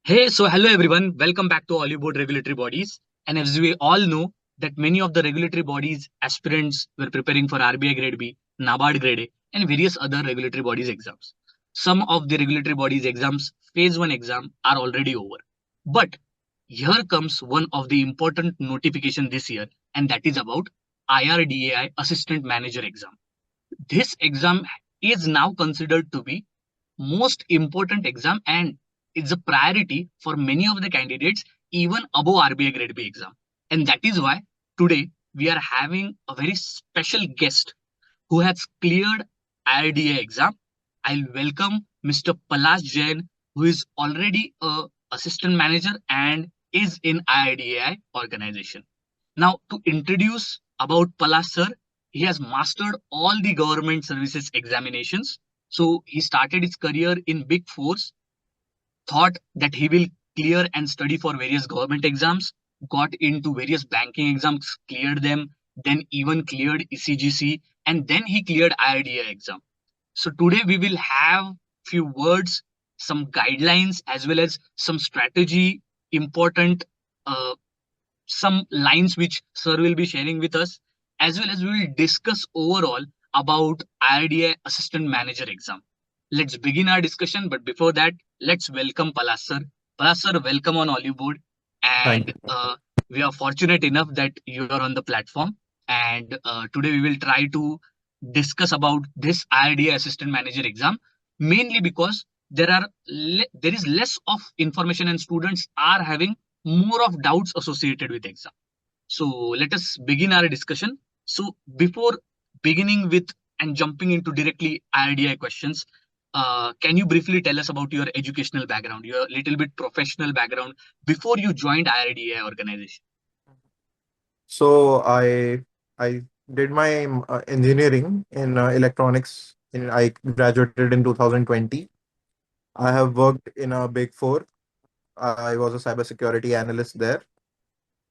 Hello everyone. Welcome back to Oliveboard regulatory bodies. And as we all know, that many of the regulatory bodies aspirants were preparing for RBI Grade B, NABARD Grade A, and various other regulatory bodies exams. Some of the regulatory bodies exams, phase one exam, are already over. But here comes one of the important notification this year, and that is about IRDAI Assistant Manager exam. This exam is now considered to be most important exam and it's a priority for many of the candidates even above RBI grade B exam. And that is why today we are having a very special guest who has cleared IRDA exam. I'll welcome Mr. Palash Jain, who is already a assistant manager and is in IRDAI organization. Now, to introduce about Palash sir, he has mastered all the government services examinations. So he started his career in Big Fours, thought that he will clear and study for various government exams, got into various banking exams, cleared them, then even cleared ECGC, and then he cleared IRDA exam. So today we will have few words, some guidelines, as well as some strategy, important uh, some lines which sir will be sharing with us, as well as we will discuss overall about IRDA Assistant Manager exam. Let's begin our discussion, but before that, let's welcome Palas sir. Palas sir, welcome on Oliveboard. Thank And you. we are fortunate enough that you are on the platform. And today we will try to discuss about this IRDA Assistant Manager exam, mainly because there is less of information and students are having more of doubts associated with exam. So let us begin our discussion. So before beginning with and jumping into directly IRDI questions, can you briefly tell us about your educational background, your little bit professional background before you joined IRDI organization? So I did my engineering in electronics. I graduated in 2020. I have worked in a Big Four. I was a cybersecurity analyst there.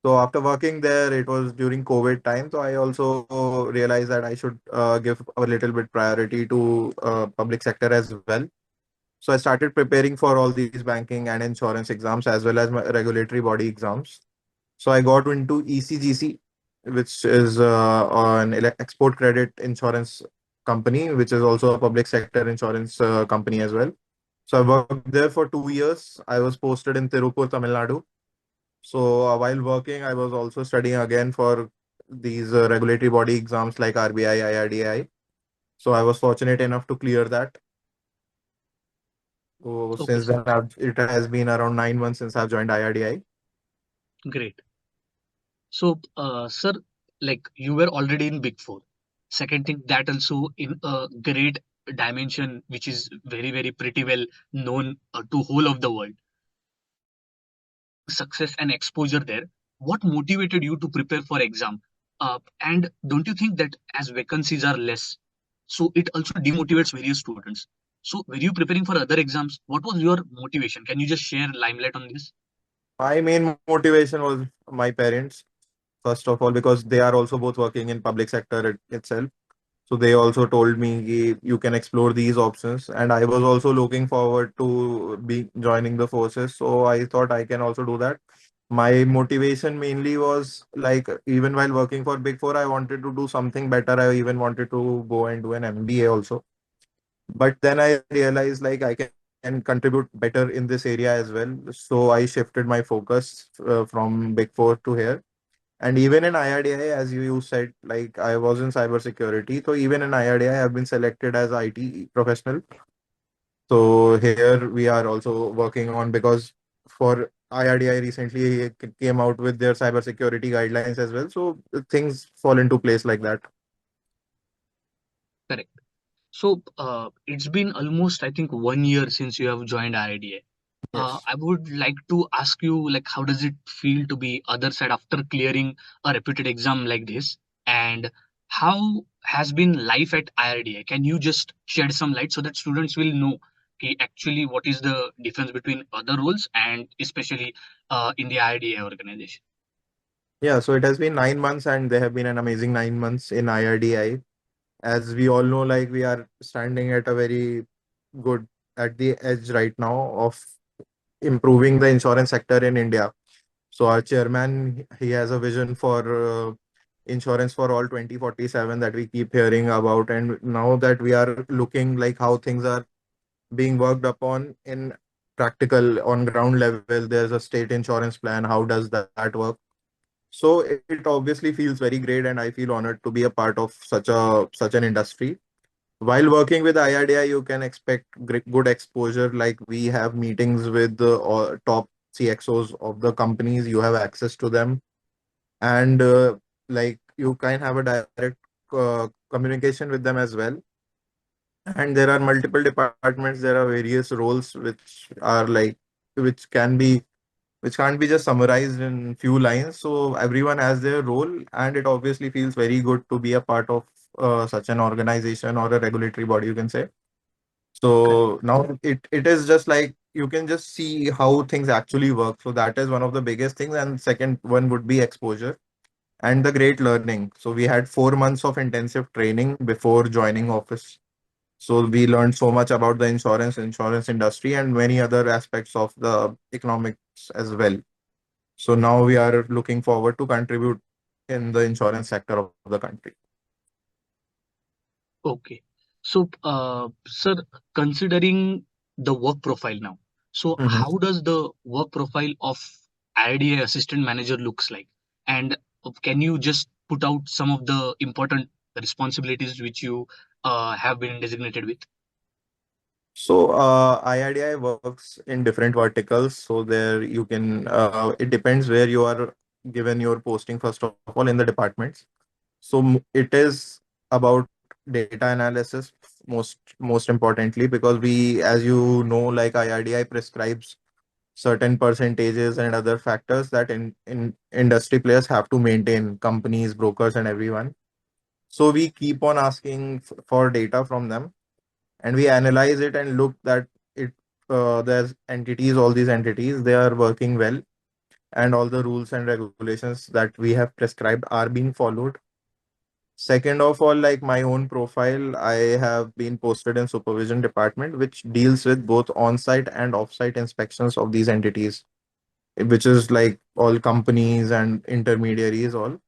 So after working there, it was during COVID time. So I also realized that I should give a little bit priority to public sector as well. So I started preparing for all these banking and insurance exams as well as my regulatory body exams. So I got into ECGC, which is an export credit insurance company, which is also a public sector insurance company as well. So I worked there for 2 years. I was posted in Tirupur, Tamil Nadu. So while working, I was also studying again for these regulatory body exams like RBI, IRDAI. So I was fortunate enough to clear that. So Okay, since sir. then, it has been around 9 months since I've joined IRDI. Great. So, sir, like you were already in Big Four. Second thing, that also in a great dimension, which is very, very pretty well known to whole of the world. Having success and exposure there, what motivated you to prepare for exam? And don't you think that as vacancies are less, so it also demotivates various students? So, were you preparing for other exams? What was your motivation? Can you just share limelight on this? My main motivation was my parents, first of all, because they are also both working in public sector itself. So they also told me you can explore these options, and I was also looking forward to be joining the forces. So I thought I can also do that. My motivation mainly was like even while working for Big Four, I wanted to do something better. I even wanted to go and do an MBA also. But then I realized like I can contribute better in this area as well. So I shifted my focus from Big Four to here. And even in IRDI, as you said, like I was in cybersecurity. So even in IRDI, I have been selected as IT professional. So here we are also working on because for IRDI recently came out with their cybersecurity guidelines as well. So things fall into place like that. Correct. So it's been almost, I think, 1 year since you have joined IRDA. Yes. I would like to ask you, like, how does it feel to be other side after clearing a repeated exam like this? And how has been life at IRDA? Can you just shed some light so that students will know actually what is the difference between other roles and especially in the IRDA organization? Yeah, so it has been 9 months and they have been an amazing 9 months in IRDI. As we all know, like we are standing at a very good at the edge right now of improving the insurance sector in India. So our chairman, he has a vision for insurance for all 2047 that we keep hearing about. And now that we are looking like how things are being worked upon in practical on ground level, there's a state insurance plan. How does that work? So it obviously feels very great, and I feel honored to be a part of such an industry. While working with IRDI, you can expect good exposure. Like we have meetings with the top CXOs of the companies. You have access to them, and like you can have a direct communication with them as well. And there are multiple departments. There are various roles which can be which can't be just summarized in few lines. So everyone has their role, and it obviously feels very good to be a part of such an organization or a regulatory body, you can say. Correct. So now it is just like you can just see how things actually work. So that is one of the biggest things. And second one would be exposure and the great learning. So we had 4 months of intensive training before joining office. So we learned so much about the insurance industry and many other aspects of the economics as well. So now we are looking forward to contribute in the insurance sector of the country. Okay. So, sir, considering the work profile now, so Mhm. how does the work profile of IRDA assistant manager looks like? And can you just put out some of the important responsibilities which you have been designated with? So IRDI works in different verticals. So there you can it depends where you are given your posting first of all in the departments. So it is about data analysis most importantly, because we, as you know, like IRDI prescribes certain percentages and other factors that in industry players have to maintain, companies, brokers, and everyone. So we keep on asking for data from them, and we analyze it and look that it there's entities, all these entities, they are working well, and all the rules and regulations that we have prescribed are being followed. Second of all, like my own profile, I have been posted in supervision department, which deals with both on-site and off-site inspections of these entities, which is like all companies and intermediaries all.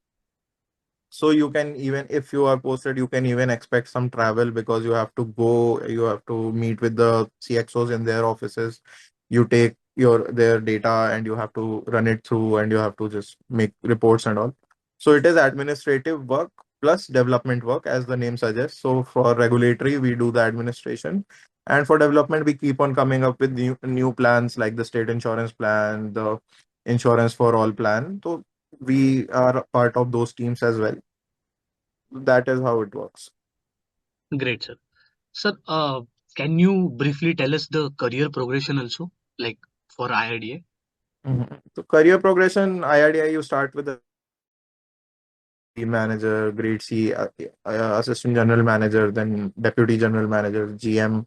So you can, even if you are posted, you can even expect some travel, because you have to meet with the CXOs in their offices. You take their data and you have to run it through, and you have to just make reports and all. So it is administrative work plus development work, as the name suggests. So for regulatory, we do the administration. And for development, we keep on coming up with new plans like the state insurance plan, the insurance for all plan. So we are a part of those teams as well. That is how it works. Great, sir. Sir, can you briefly tell us the career progression also, like for IRDA? Mhm. So career progression, IRDI, you start with the grade C manager, grade C assistant general manager, then deputy general manager, GM,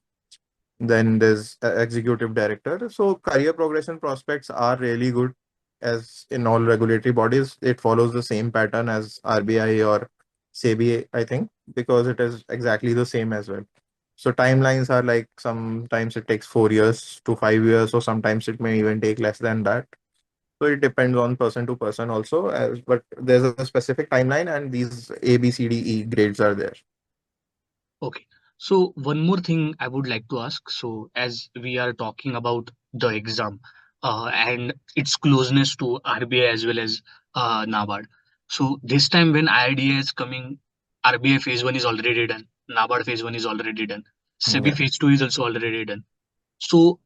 then there's executive director. So career progression prospects are really good, as in all regulatory bodies. It follows the same pattern as RBI or SEBI, I think, because it is exactly the same as well. So timelines are like sometimes it takes 4 years to 5 years, or sometimes it may even take less than that. So it depends on person to person also, but there's a specific timeline, and these A, B, C, D, E grades are there. Okay. So one more thing I would like to ask. So as we are talking about the exam and its closeness to RBI as well as NABARD. So this time when IRDA is coming, RBI phase one is already done. NABARD phase one is already done. SEBI Yeah. phase two is also already done. So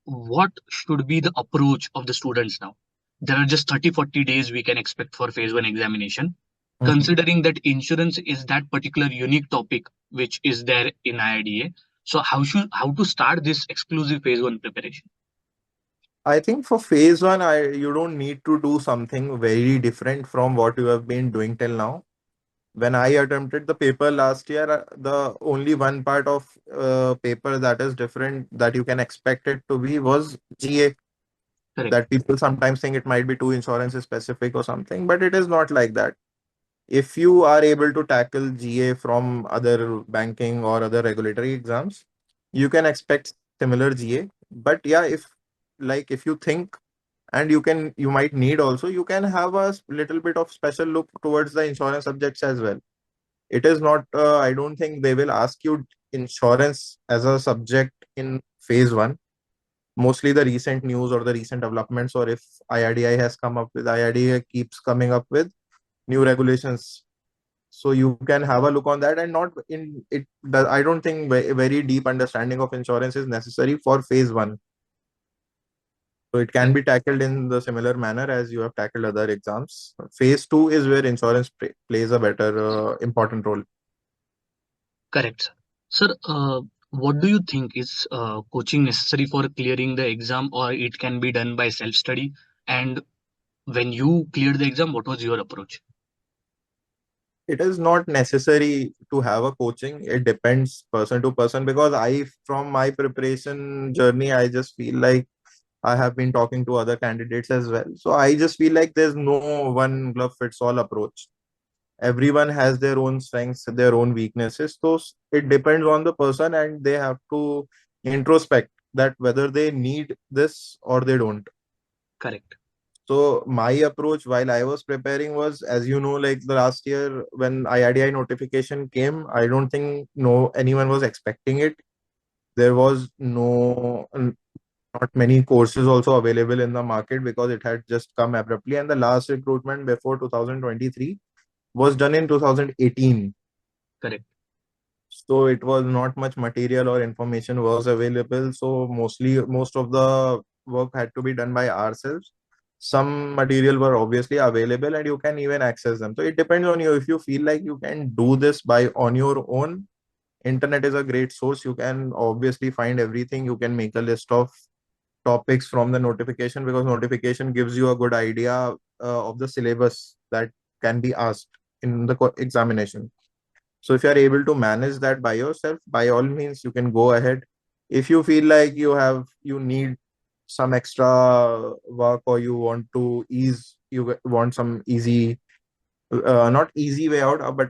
what should be the approach of the students now? There are just 30-40 days we can expect for phase one examination, Mhm. considering that insurance is that particular unique topic which is there in IRDA. So how to start this exclusive phase one preparation? I think for phase one, you don't need to do something very different from what you have been doing till now. When I attempted the paper last year, the only one part of paper that is different that you can expect it to be was GA. Correct. That people sometimes think it might be too insurance specific or something, but it is not like that. If you are able to tackle GA from other banking or other regulatory exams, you can expect similar GA. But yeah, if like if you think, and you might need also, you can have a little bit of special look towards the insurance subjects as well. It is not, I don't think they will ask you insurance as a subject in phase one. Mostly the recent news or the recent developments, or if IRDI has come up with, IRDI keeps coming up with new regulations. So you can have a look on that, and not in it. I don't think very deep understanding of insurance is necessary for phase one. So it can be tackled in the similar manner as you have tackled other exams. Phase two is where insurance plays a better important role. Correct, sir. Sir, what do you think is coaching necessary for clearing the exam, or it can be done by self study? And when you cleared the exam, what was your approach? It is not necessary to have a coaching. It depends person to person, because from my preparation journey, I just feel like I have been talking to other candidates as well. So I just feel like there's no one glove fits all approach. Everyone has their own strengths, their own weaknesses. So it depends on the person, and they have to introspect that whether they need this or they don't. Correct. So my approach while I was preparing was, as you know, like the last year when IRDI notification came, I don't think no anyone was expecting it. There was not many courses also available in the market because it had just come abruptly, and the last recruitment before 2023 was done in 2018. Correct. So it was not much material or information was available. So most of the work had to be done by ourselves. Some material were obviously available and you can even access them. So it depends on you. If you feel like you can do this by on your own, internet is a great source. You can obviously find everything. You can make a list of topics from the notification, because notification gives you a good idea of the syllabus that can be asked in the examination. So if you are able to manage that by yourself, by all means, you can go ahead. If you feel like you need some extra work, or you want some easy, not easy way out, but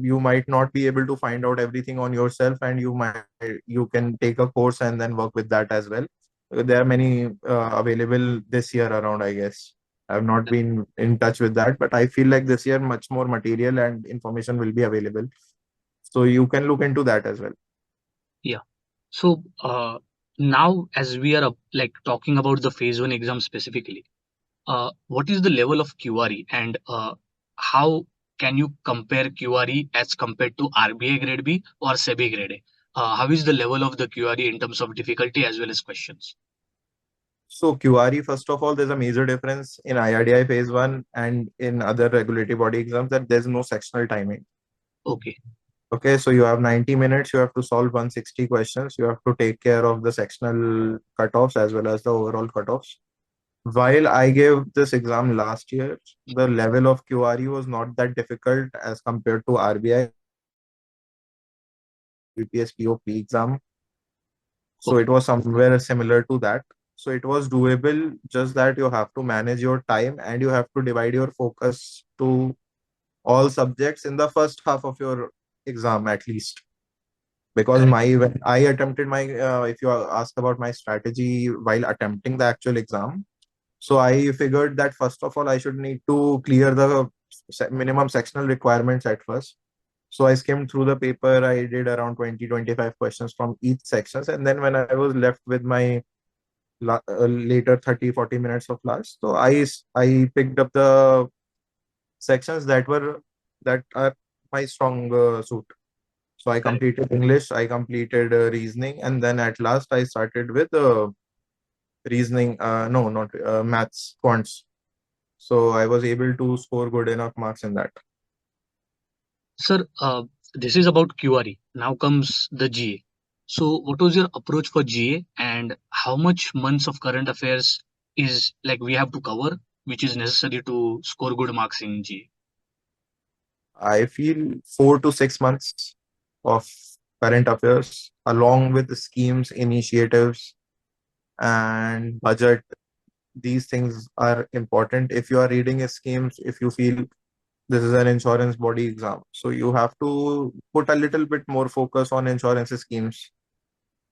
you might not be able to find out everything on yourself, and you can take a course and then work with that as well. There are many available this year around, I guess. I've not been in touch with that, but I feel like this year much more material and information will be available. So you can look into that as well. Yeah. So now, as we are like talking about the phase one exam specifically, what is the level of QRE, and how can you compare QRE as compared to RBI grade B or SEBI grade A? How is the level of the QRE in terms of difficulty as well as questions? So QRE, first of all, there's a major difference in IRDI phase one and in other regulatory body exams, that there's no sectional timing. Okay. Okay, so you have 90 minutes, you have to solve 160 questions, you have to take care of the sectional cutoffs as well as the overall cutoffs. While I gave this exam last year, the level of QRE was not that difficult as compared to RBI BPS POP exam. So Okay. it was somewhere similar to that. So it was doable, just that you have to manage your time and you have to divide your focus to all subjects in the first half of your exam at least. Because Correct. when I attempted my, if you ask about my strategy while attempting the actual exam, so I figured that first of all, I should need to clear the minimum sectional requirements at first. So I skimmed through the paper. I did around 20-25 questions from each sections. And then when I was left with my later 30-40 minutes of class, so I picked up the sections that are my strong suit. So I Correct. completed English, I completed reasoning, and then at last I started with reasoning. No, not maths, quants. So I was able to score good enough marks in that. Sir, this is about QRE. Now comes the GA. So, what was your approach for GA, and how much months of current affairs is like we have to cover, which is necessary to score good marks in GA? I feel 4 to 6 months of current affairs, along with the schemes, initiatives, and budget. These things are important. If you are reading a schemes, if you feel this is an insurance body exam, so you have to put a little bit more focus on insurance schemes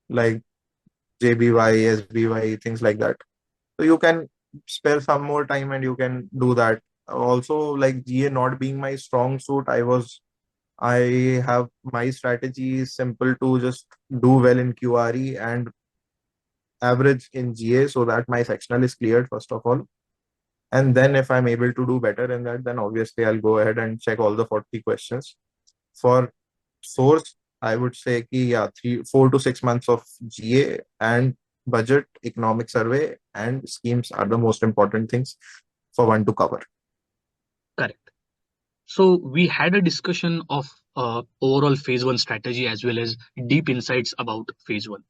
like JBY, SBY, things like that. So you can spare some more time and you can do that. Also, like GA not being my strong suit, I have my strategy is simple to just do well in QRE and average in GA so that my sectional is cleared first of all. And then if I'm able to do better in that, then obviously I'll go ahead and check all the 40 questions. For source, I would say ki, yeah, 4 to 6 months of GA and budget, economic survey, and schemes are the most important things for one to cover. Correct. So we had a discussion of overall phase one strategy as well as deep insights about phase one.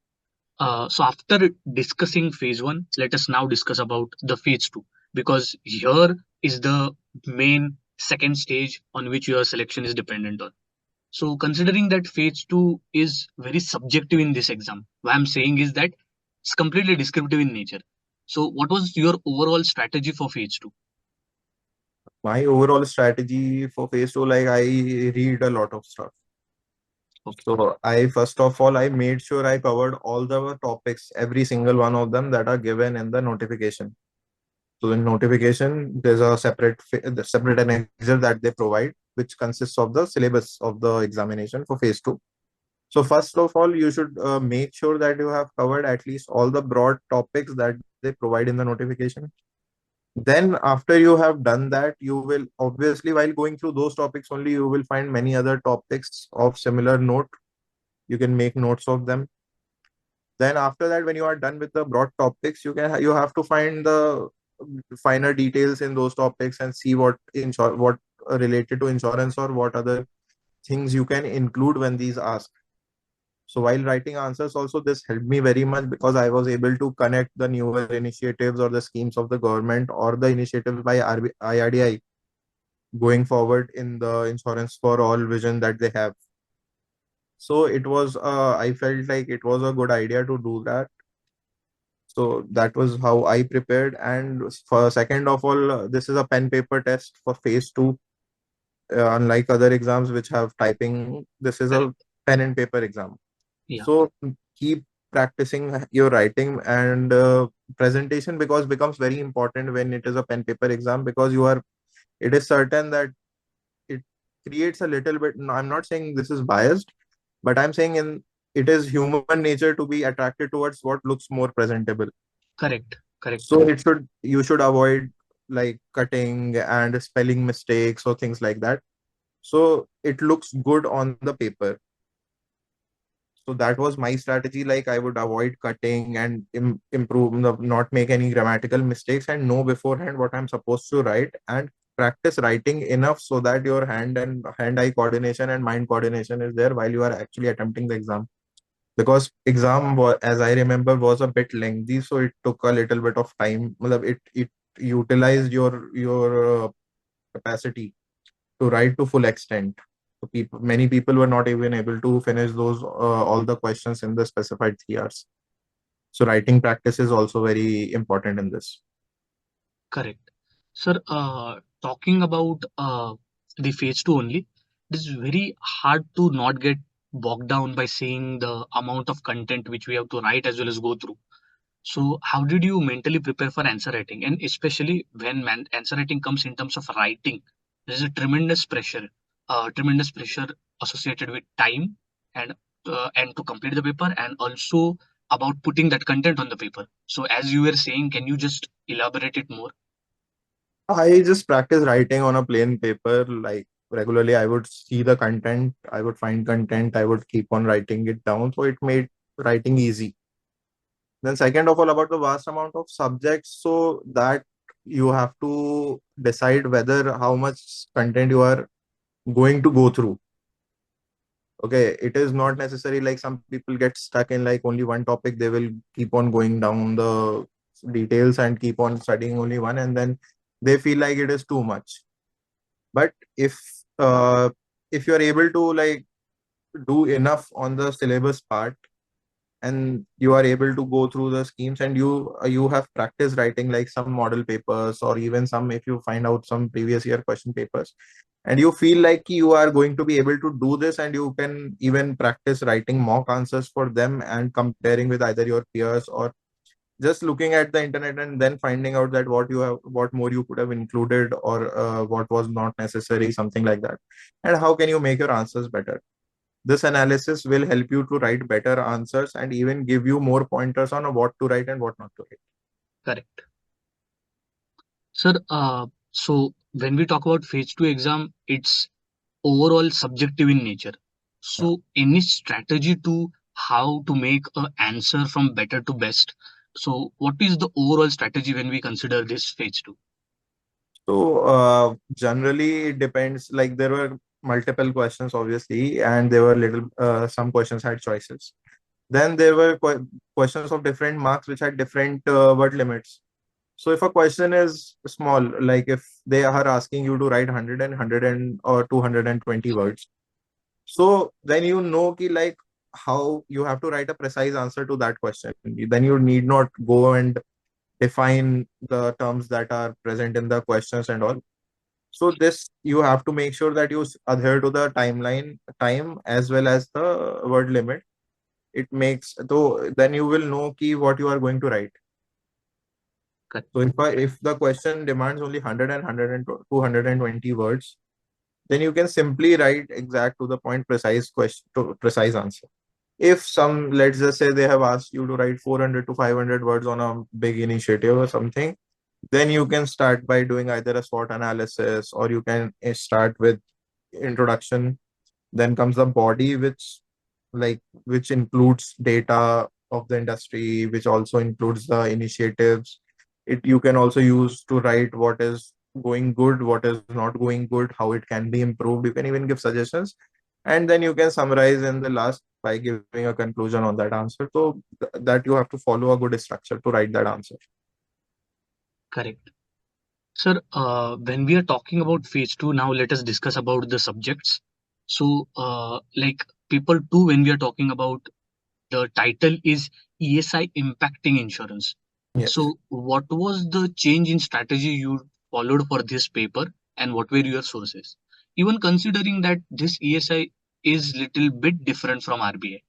So after discussing phase one, let us now discuss about the phase two, because here is the main second stage on which your selection is dependent on. So considering that phase two is very subjective in this exam, what I'm saying is that it's completely descriptive in nature. So what was your overall strategy for phase two? My overall strategy for phase two, like I read a lot of stuff. Okay, So I first of all I made sure I covered all the topics, every single one of them that are given in the notification. So in notification, there's a the separate annexure that they provide, which consists of the syllabus of the examination for phase two. So first of all, you should make sure that you have covered at least all the broad topics that they provide in the notification. Then after you have done that, you will obviously, while going through those topics only, you will find many other topics of similar note. You can make notes of them. Then after that, when you are done with the broad topics, you have to find the finer details in those topics and see what related to insurance or what other things you can include when these ask. So while writing answers also, this helped me very much because I was able to connect the newer initiatives or the schemes of the government or the initiatives by IRDI going forward in the insurance for all vision that they have. So I felt like it was a good idea to do that. So that was how I prepared. And for second of all, this is a pen paper test for phase two. Unlike other exams which have typing, this is a correct. pen and paper exam. Yeah, So keep practicing your writing and presentation because becomes very important when it is a pen paper exam because it is certain that it creates a little bit. No, I'm not saying this is biased, but I'm saying in it is human nature to be attracted towards what looks more presentable. correct, correct, So you should avoid like cutting and spelling mistakes or things like that. So it looks good on the paper. So that was my strategy. Like I would avoid cutting and improve, not make any grammatical mistakes and know beforehand what I'm supposed to write and practice writing enough so that your hand-eye coordination and mind coordination is there while you are actually attempting the exam. Because as I remember, was a bit lengthy, so it took a little bit of time. It utilized your capacity to write to full extent. So many people were not even able to finish those all the questions in the specified 3 hours. So writing practice is also very important in this. correct. Sir, talking about the phase two only, it is very hard to not get bogged down by seeing the amount of content which we have to write as well as go through. So, how did you mentally prepare for answer writing? And especially when answer writing comes in terms of writing, there is a tremendous pressure associated with time and to complete the paper, and also about putting that content on the paper. So, as you were saying, can you just elaborate it more? I just practice writing on a plain paper. Like regularly, I would see the content, I would find content, I would keep on writing it down. So it made writing easy. Then second of all, about the vast amount of subjects, so that you have to decide whether how much content you are going to go through. Okay, it is not necessary like some people get stuck in like only one topic. They will keep on going down the details and keep on studying only one, and then they feel like it is too much. But uh, if you are able to like do enough on the syllabus part and you are able to go through the schemes and you have practice writing like some model papers or even some if you find out some previous year question papers and you feel like you are going to be able to do this and you can even practice writing mock answers for them and comparing with either your peers or just looking at the internet and then finding out that what more you could have included, or what was not necessary, something like that, and how can you make your answers better. This analysis will help you to write better answers and even give you more pointers on what to write and what not to write. Correct. Sir, so when we talk about phase two exam, it's overall subjective in nature. Yeah. So any strategy to how to make a answer from better to best? So what is the overall strategy when we consider this phase two? So generally it depends. Like there were multiple questions, obviously, and there were little some questions had choices. Then there were questions of different marks which had different word limits. So if a question is small, like if they are asking you to write 100 or 220 words, so then you know ki like how you have to write a precise answer to that question. Then you need not go and define the terms that are present in the questions and all. So this you have to make sure that you adhere to the time as well as the word limit. It makes so then you will know key what you are going to write. Correct. So if the question demands only 100 220 words, then you can simply write exact to the point precise question to precise answer. If some, let's just say they have asked you to write 400 to 500 words on a big initiative or something, then you can start by doing either a SWOT analysis, or you can start with introduction. Then comes the body, which includes data of the industry, which also includes the initiatives. It you can also use to write what is going good, what is not going good, how it can be improved. You can even give suggestions, and then you can summarize in the last by giving a conclusion on that answer. So that you have to follow a good structure to write that answer. Correct. Sir, when we are talking about phase two, now let us discuss about the subjects. So, like people too, when we are talking about the title is ESI impacting insurance. Yes. So, what was the change in strategy you followed for this paper, and what were your sources? Even considering that this ESI is little bit different from RBI.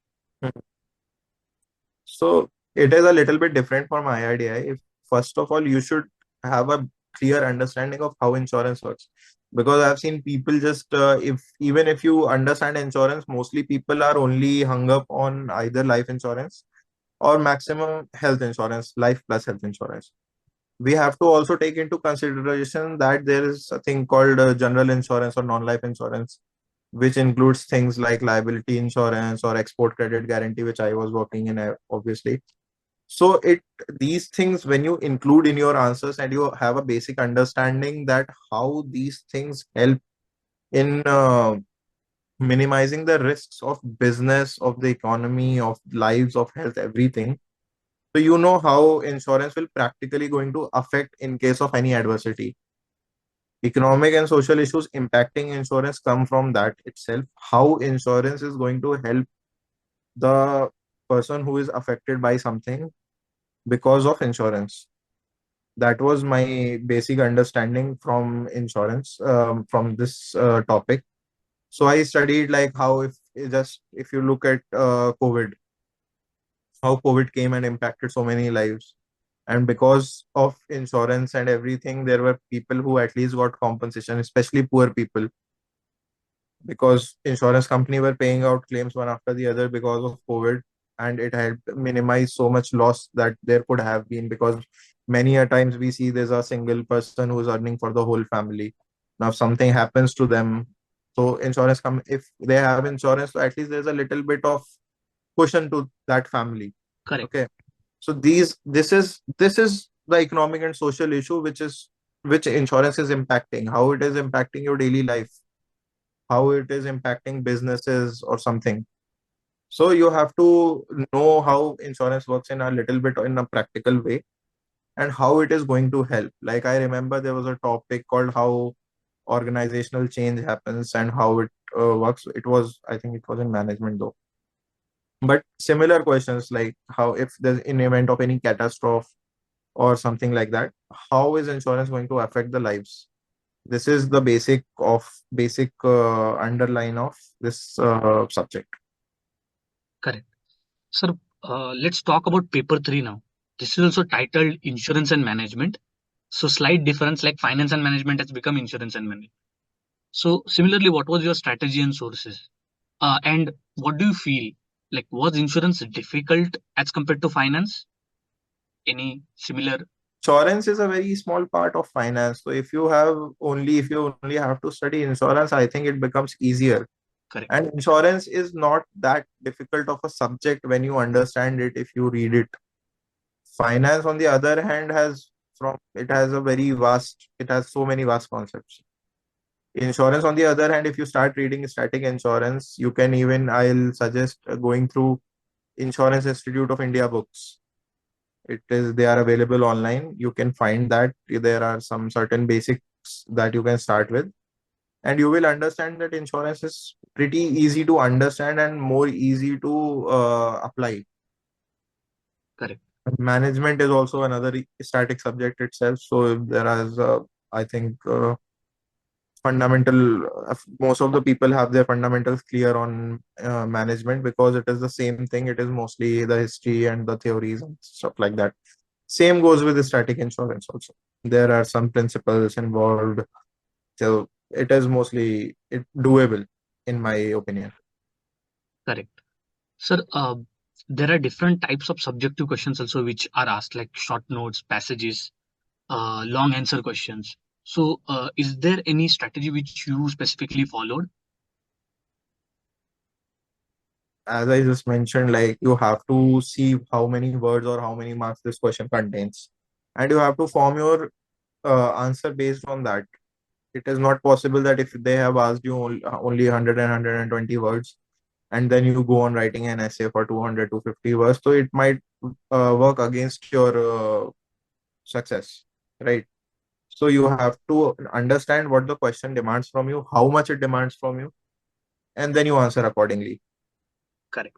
So it is a little bit different from IRDI. If first of all, you should have a clear understanding of how insurance works, because I've seen people just if even if you understand insurance, mostly people are only hung up on either life insurance or maximum health insurance, life plus health insurance. We have to also take into consideration that there is a thing called general insurance or non-life insurance, which includes things like liability insurance or export credit guarantee, which I was working in, obviously. So it these things, when you include in your answers and you have a basic understanding that how these things help in minimizing the risks of business, of the economy, of lives, of health, everything. So you know how insurance will practically going to affect in case of any adversity. Economic and social issues impacting insurance come from that itself. How insurance is going to help the person who is affected by something because of insurance. That was my basic understanding from insurance, from this topic. So I studied like how if you look at COVID, how COVID came and impacted so many lives. And because of insurance and everything, there were people who at least got compensation, especially poor people, because insurance company were paying out claims one after the other because of COVID, and it helped minimize so much loss that there could have been, because many a times we see there's a single person who's earning for the whole family. Now if something happens to them, so if they have insurance, so at least there's a little bit of cushion to that family. Correct. Okay. So this is the economic and social issue, which insurance is impacting, how it is impacting your daily life, how it is impacting businesses or something. So you have to know how insurance works in a little bit in a practical way, and how it is going to help. Like I remember there was a topic called how organizational change happens and how it works. I think it was in management though. But similar questions like how if there's in event of any catastrophe or something like that, how is insurance going to affect the lives? This is the basic underline of this subject. Correct. Sir, let's talk about paper three now. This is also titled insurance and management. So slight difference, like finance and management has become insurance and management. So similarly, what was your strategy and sources? And what do you feel? Like, was insurance difficult as compared to finance? Any similar? Insurance is a very small part of finance. So if you only have to study insurance, I think it becomes easier. Correct. And insurance is not that difficult of a subject when you understand it if you read it. Finance, on the other hand, it has so many vast concepts. Insurance, on the other hand, if you start reading static insurance, I'll suggest going through Insurance Institute of India books. They are available online. You can find that there are some certain basics that you can start with, and you will understand that insurance is pretty easy to understand and more easy to apply. Correct. Management is also another static subject itself. So there is, I think, most of the people have their fundamentals clear on management because it is the same thing. It is mostly the history and the theories and stuff like that. Same goes with the static insurance also. There are some principles involved. So it doable, in my opinion. Correct. Sir, there are different types of subjective questions also which are asked, like short notes, passages, long answer questions. So, is there any strategy which you specifically followed? As I just mentioned, like you have to see how many words or how many marks this question contains, and you have to form your answer based on that. It is not possible that if they have asked you only 100 and 120 words, and then you go on writing an essay for 200 to 50 words, so it might work against your success, right? So you have to understand what the question demands from you, how much it demands from you, and then you answer accordingly. Correct.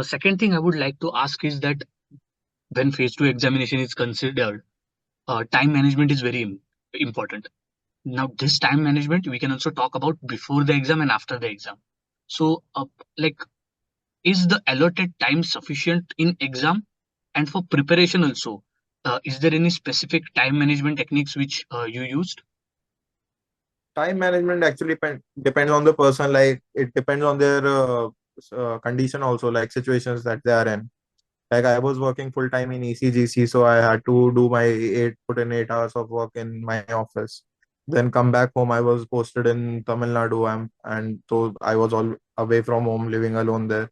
Second thing I would like to ask is that when phase two examination is considered, time management is very important. Now, this time management we can also talk about before the exam and after the exam. So, like, is the allotted time sufficient in exam and for preparation also? Is there any specific time management techniques which you used? Time management actually depends on the person. Like it depends on their condition also, like situations that they are in. Like I was working full time in ECGC, so I had to do my put in 8 hours of work in my office. Then come back home. I was posted in Tamil Nadu, and so I was all away from home, living alone there.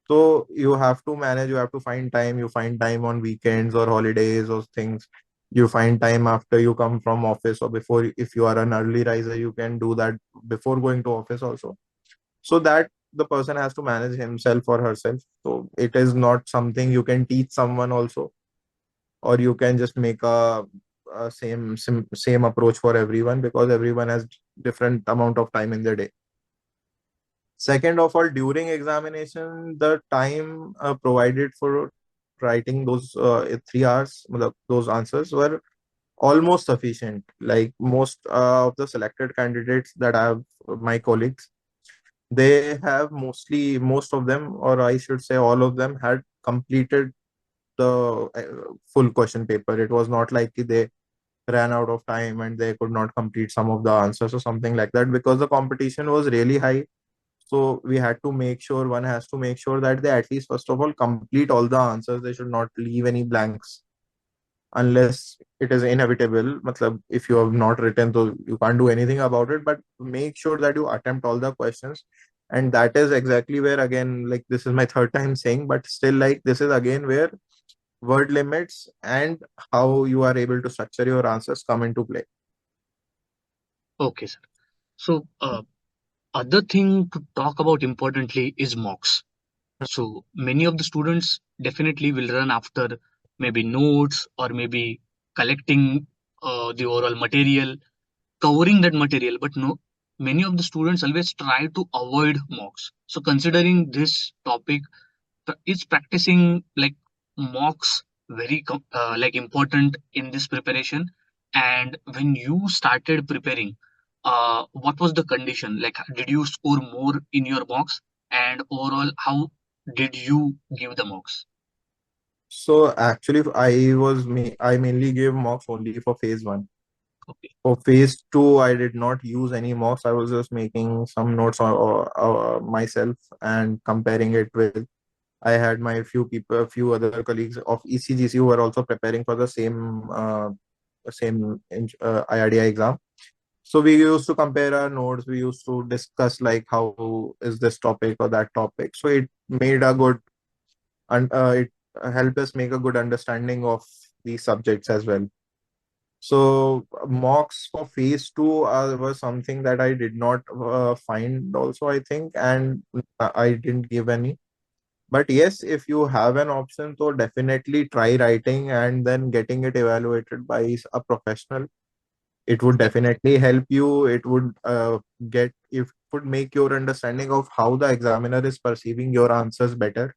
So you have to manage, you have to find time. You find time on weekends or holidays or things. You find time after you come from office or before. If you are an early riser, you can do that before going to office also. So that the person has to manage himself or herself. So it is not something you can teach someone also, or you can just make a same approach for everyone because everyone has different amount of time in their day. Second of all, during examination, the time provided for writing those 3 hours, those answers were almost sufficient. Like most of the selected candidates that I have, my colleagues, they have most of them, or I should say all of them, had completed the full question paper. It was not like they ran out of time and they could not complete some of the answers or something like that because the competition was really high. So we had to make sure one has to make sure that they at least first of all complete all the answers. They should not leave any blanks unless it is inevitable. Matlab, if you have not written, so you can't do anything about it. But make sure that you attempt all the questions. And that is exactly where again, like this is my third time saying, but still like this is again where word limits and how you are able to structure your answers come into play. Okay, sir. So, other thing to talk about importantly is mocks. So many of the students definitely will run after maybe notes or maybe collecting the overall material, covering that material. But no, many of the students always try to avoid mocks. So considering this topic, is practicing like mocks very like important in this preparation? And when you started preparing, what was the condition? Like, did you score more in your mocks? And overall, how did you give the mocks? So actually, I mainly gave mocks only for phase one. Okay. For phase two, I did not use any mocks. I was just making some notes myself and comparing it with. I had my few people, a few other colleagues of ECGC who were also preparing for the same IRDI exam. So we used to compare our notes. We used to discuss like how is this topic or that topic. So it made a good and it helped us make a good understanding of these subjects as well. So mocks for phase two was something that I did not find also, I think, and I didn't give any. But yes, if you have an option, so definitely try writing and then getting it evaluated by a professional. It would Correct. definitely help you. It would would make your understanding of how the examiner is perceiving your answers better.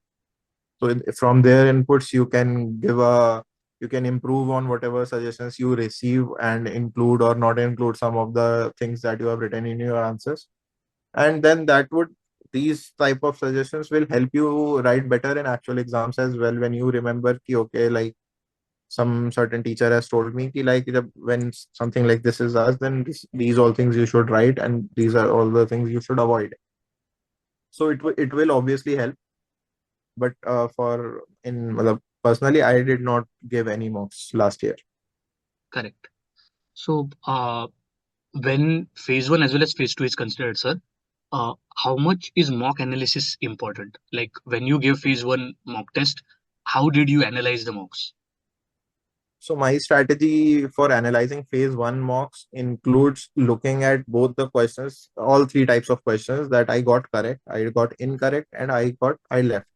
So from their inputs, you can improve on whatever suggestions you receive and include or not include some of the things that you have written in your answers. And then these type of suggestions will help you write better in actual exams as well. When you remember ki, okay, like some certain teacher has told me ki, like when something like this is asked, then these all things you should write and these are all the things you should avoid. So it will obviously help. But personally, I did not give any mocks last year. Correct. So, when phase one as well as phase two is considered, sir, how much is mock analysis important? Like when you give phase one mock test, how did you analyze the mocks? So my strategy for analyzing phase one mocks includes looking at both the questions, all three types of questions that I got correct, I got incorrect, and I left.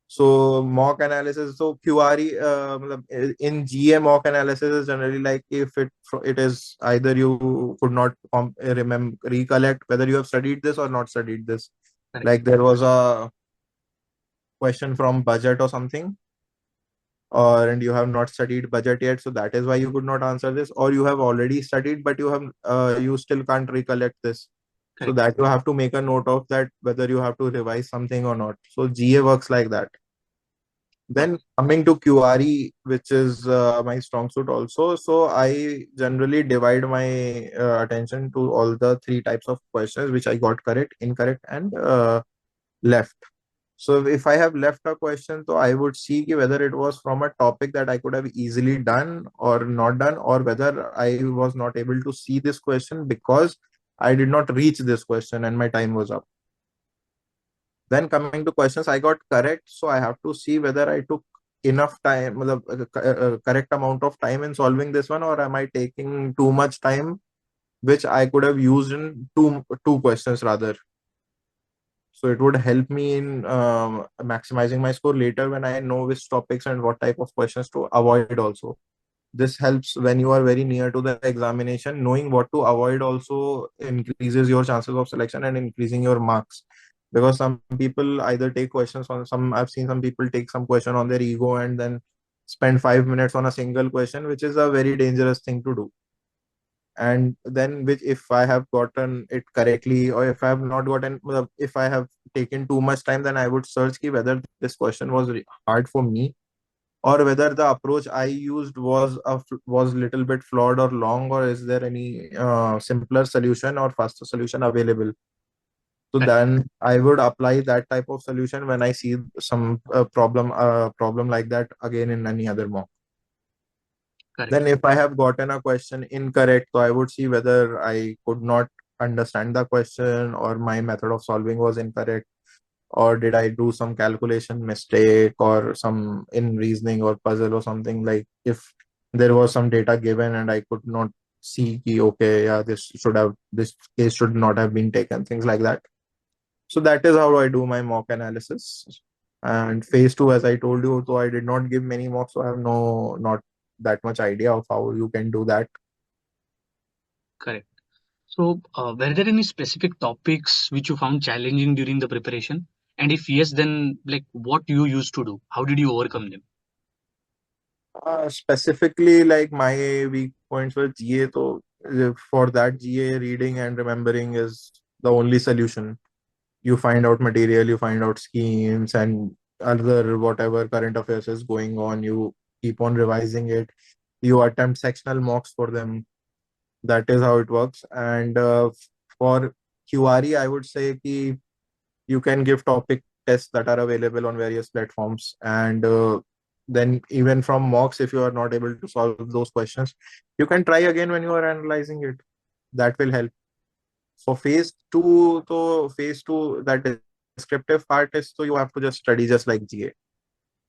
So mock analysis, so QRE in GA mock analysis is generally like if it is either you could not remember recollect whether you have studied this or not studied this. Correct. Like there was a question from budget or something, or and you have not studied budget yet, so that is why you could not answer this, or you have already studied but you still can't recollect this. So Correct. that you have to make a note of that whether you have to revise something or not. So GA works like that. Correct. Then coming to QRE, which is my strong suit also. So I generally divide my attention to all the three types of questions which I got correct, incorrect, and left. So if I have left a question, so I would see whether it was from a topic that I could have easily done or not done, or whether I was not able to see this question because I did not reach this question and my time was up. Then coming to questions I got correct, so I have to see whether I took enough time, correct amount of time in solving this one, or am I taking too much time, which I could have used in two questions rather. So it would help me in maximizing my score later when I know which topics and what type of questions to avoid also. This helps when you are very near to the examination. Knowing what to avoid also increases your chances of selection and increasing your marks. Because some people either take questions on some, I've seen some people take some question on their ego and then spend 5 minutes on a single question, which is a very dangerous thing to do. And then which if I have gotten it correctly or if I have not gotten, if I have taken too much time, then I would search ki whether this question was hard for me, or whether the approach I used was little bit flawed or long, or is there any simpler solution or faster solution available. So Correct. then I would apply that type of solution when I see some problem like that again in any other mock. Correct. Then if I have gotten a question incorrect, so I would see whether I could not understand the question or my method of solving was incorrect, or did I do some calculation mistake or some in reasoning or puzzle or something. Like if there was some data given and I could not see okay, yeah, this case should not have been taken, things like that. So that is how I do my mock analysis. And phase two, as I told you, so I did not give many mocks, so I have not that much idea of how you can do that. Correct. So, were there any specific topics which you found challenging during the preparation? And if yes, then like what you used to do? How did you overcome them? Specifically, like my weak points were GA. So for that, GA reading and remembering is the only solution. You find out material, you find out schemes, and other whatever current affairs is going on, you keep on revising it, you attempt sectional mocks for them. That is how it works. And for QRE, I would say ki you can give topic tests that are available on various platforms. And then even from mocks, if you are not able to solve those questions, you can try again when you are analyzing it. That will help. For phase two, that descriptive part is, so you have to just study just like GA.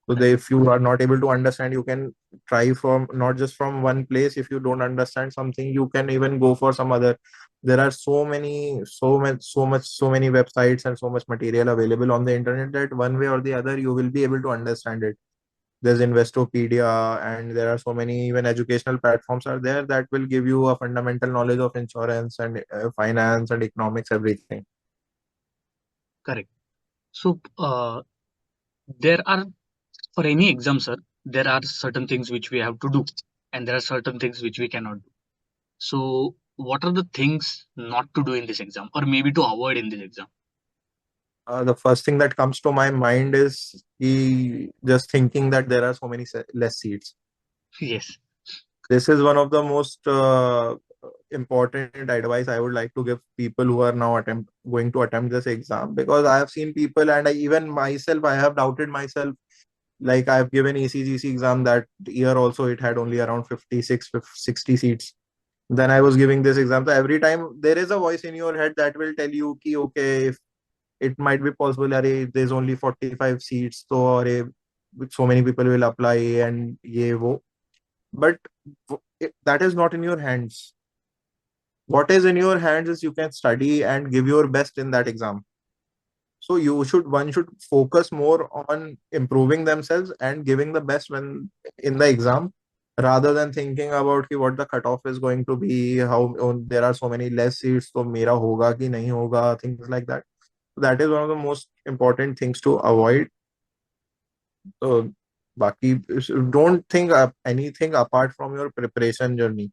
So if you are not able to understand, you can try from not just from one place. If you don't understand something, you can even go for some other. There are so many websites and so much material available on the internet that one way or the other you will be able to understand it. There's Investopedia, and there are so many even educational platforms are there that will give you a fundamental knowledge of insurance and finance and economics, everything. Correct. So there are, for any exam, sir, there are certain things which we have to do, and there are certain things which we cannot do. So what are the things not to do in this exam, or maybe to avoid in this exam? The first thing that comes to my mind is just thinking that there are so many less seats. Yes. This is one of the most important advice I would like to give people who are now going to attempt this exam, because I have seen people, and even myself, I have doubted myself. Like, I've given ECGC exam that year also, it had only around 56, 60 seats. Then I was giving this exam. So every time there is a voice in your head that will tell you, ki, okay, if it might be possible, array, there's only 45 seats, so array, so many people will apply, and ye wo. But that is not in your hands. What is in your hands is you can study and give your best in that exam. So one should focus more on improving themselves and giving the best when in the exam, rather than thinking about ki what the cutoff is going to be, how there are so many less seats, so mera hoga ki nahi hoga, things like that. That is one of the most important things to avoid. So, baki, don't think anything apart from your preparation journey.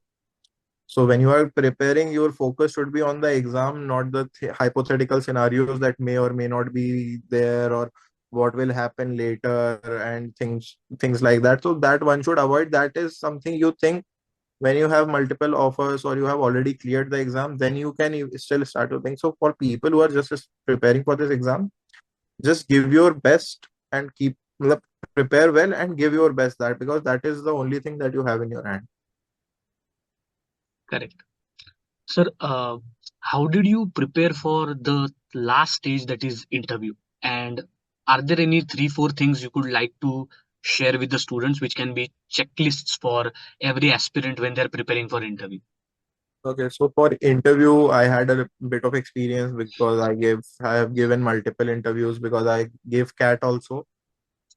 So when you are preparing, your focus should be on the exam, not the hypothetical scenarios that may or may not be there, or what will happen later, and things like that. So that one should avoid. That is something you think when you have multiple offers or you have already cleared the exam, then you can still start to think. So for people who are just preparing for this exam, just give your best and prepare well and give your best, that because that is the only thing that you have in your hand. Correct. Sir, how did you prepare for the last stage, that is interview? And are there any three, four things you could like to share with the students, which can be checklists for every aspirant when they're preparing for interview? Okay, so for interview, I had a bit of experience because I have given multiple interviews because I gave CAT also.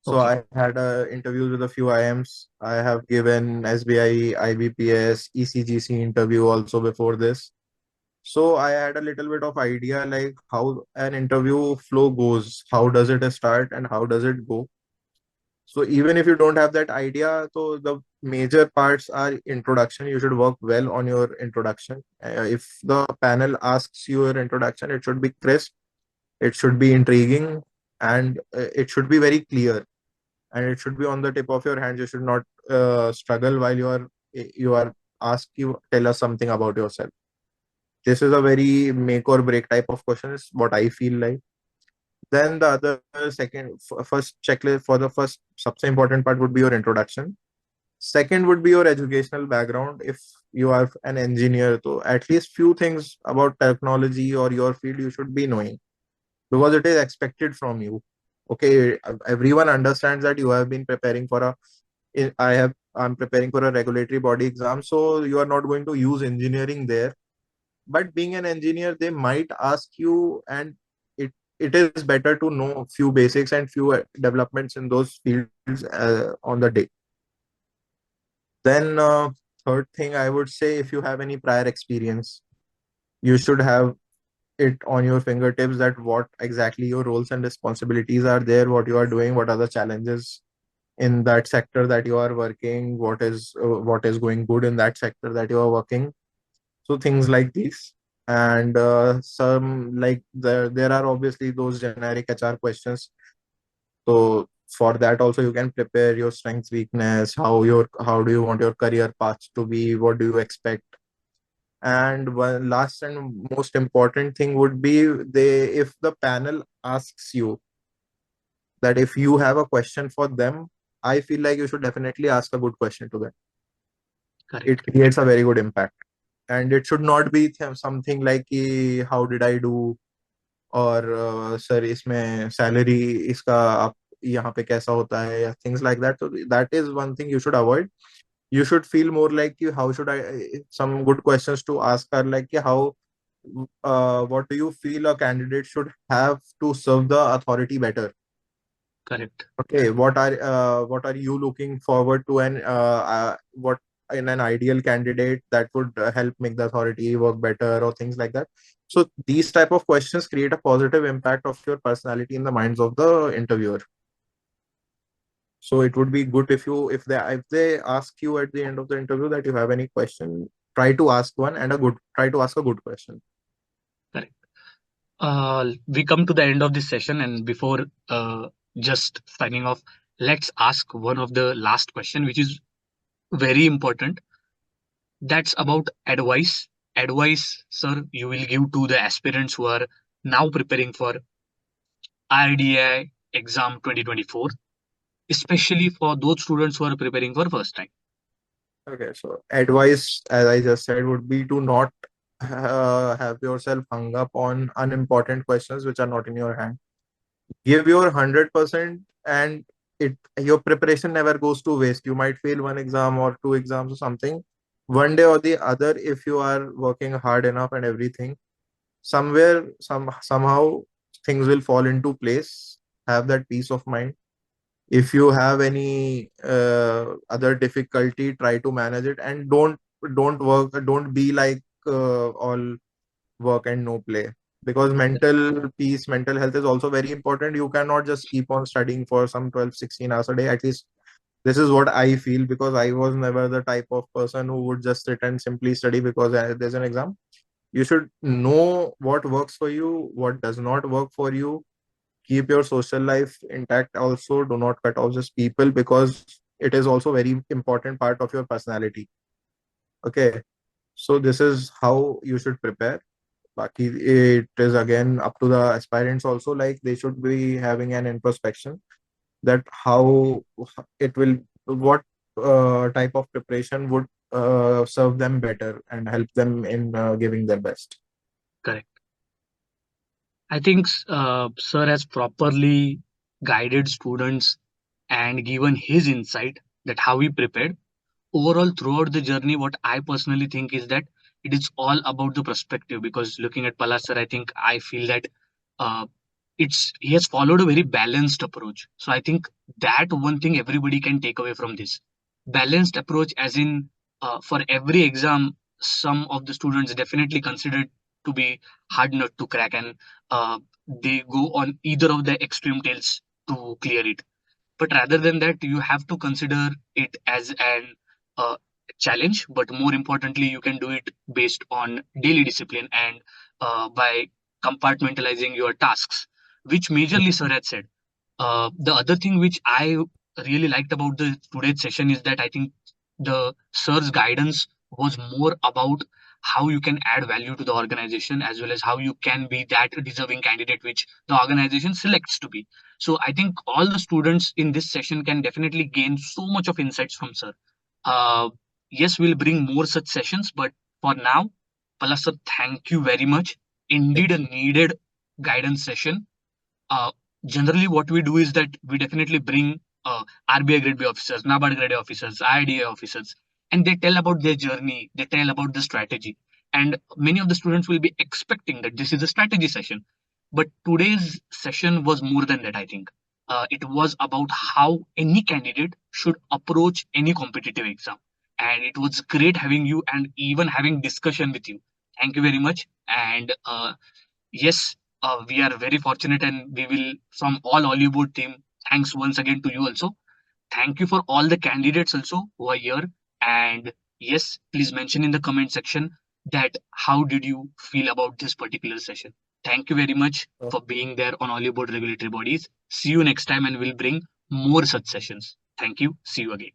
So Okay. I had interviews with a few IMs. I have given SBI, IBPS, ECGC interview also before this. So I had a little bit of idea like how an interview flow goes, how does it start and how does it go. So even if you don't have that idea, so the major parts are introduction. You should work well on your introduction. If the panel asks you your introduction, it should be crisp, it should be intriguing, and it should be very clear. And it should be on the tip of your hands. You should not struggle while you are asked, you tell us something about yourself. This is a very make or break type of question, is what I feel like. Then the other first checklist for the first सबसे important part would be your introduction. Second would be your educational background. If you are an engineer, so at least few things about technology or your field you should be knowing, because it is expected from you. Okay, everyone understands that you have been preparing for I'm preparing for a regulatory body exam, so you are not going to use engineering there. But being an engineer, they might ask you, and it is better to know few basics and few developments in those fields on the day. Then third thing I would say, if you have any prior experience, you should have it on your fingertips that what exactly your roles and responsibilities are there, what you are doing, what are the challenges in that sector that you are working, what is going good in that sector that you are working. So things like these. And some, like there are obviously those generic HR questions So for that also you can prepare your strengths, weakness, how do you want your career path to be, what do you expect. And one last and most important thing would be, if the panel asks you that if you have a question for them, I feel like you should definitely ask a good question to them. It Correct. creates a very good impact. And it should not be something like how did I do, और sir इसमें salary इसका आप यहाँ पे कैसा होता है, या things like that. So that is one thing you should avoid. You should feel more like how should I, some good questions to ask are like how what do you feel a candidate should have to serve the authority better. Correct. Okay, what are you looking forward to, and what in an ideal candidate that would help make the authority work better, or things like that. So these type of questions create a positive impact of your personality in the minds of the interviewer. So it would be good if they ask you at the end of the interview that you have any question, try to ask one, and a good try to ask a good question. Correct. We come to the end of this session, and before just signing off, let's ask one of the last question, which is very important. That's about advice. Advice, sir, you will give to the aspirants who are now preparing for IRDAI exam 2024, especially for those students who are preparing for first time. Okay, so advice, as I just said, would be to not have yourself hung up on unimportant questions which are not in your hand. Give your 100%, and your preparation never goes to waste. You might fail one exam or two exams or something. One day or the other, if you are working hard enough and everything, somehow things will fall into place. Have that peace of mind. If you have any other difficulty, try to manage it, and don't be like all work and no play, because mental peace, mental health is also very important. You cannot just keep on studying for some 12, 16 hours a day. At least this is what I feel, because I was never the type of person who would just sit and simply study because there's an exam. You should know what works for you, what does not work for you. Keep your social life intact also. Do not cut off just people, because it is also very important part of your personality. Okay, so this is how you should prepare. Baki, it is again up to the aspirants also, like they should be having an introspection that how it will, what type of preparation would serve them better and help them in giving their best. Correct. I think sir has properly guided students and given his insight that how he prepared. Overall, throughout the journey, what I personally think is that it is all about the perspective. Because looking at Palash sir, I think I feel that uh, he has followed a very balanced approach. So I think that one thing everybody can take away from this balanced approach, as in for every exam, some of the students definitely considered to be hard nut to crack, and they go on either of the extreme tails to clear it. But rather than that, you have to consider it as an uh, challenge. But more importantly, you can do it based on daily discipline and by compartmentalizing your tasks, which majorly sir had said. The other thing which I really liked about the today's session is that I think the sir's guidance was more about how you can add value to the organization, as well as how you can be that deserving candidate which the organization selects to be. So I think all the students in this session can definitely gain so much of insights from sir. Uh, yes, we'll bring more such sessions, but for now, Pala sir, thank you very much. Indeed, a needed guidance session. uh, Generally what we do is that we definitely bring RBI grade B officers, NABARD grade A officers, IRDA officers, and they tell about their journey, they tell about the strategy. And many of the students will be expecting that this is a strategy session. But today's session was more than that, I think. It was about how any candidate should approach any competitive exam. And it was great having you and even having discussion with you. Thank you very much. And yes, we are very fortunate, and we will, from all Oliveboard team, thanks once again to you also. Thank you for all the candidates also who are here. And yes, please mention in the comment section that how did you feel about this particular session. Thank you very much for being there on Oliveboard Regulatory Bodies. See you next time, and we'll bring more such sessions. Thank you. See you again.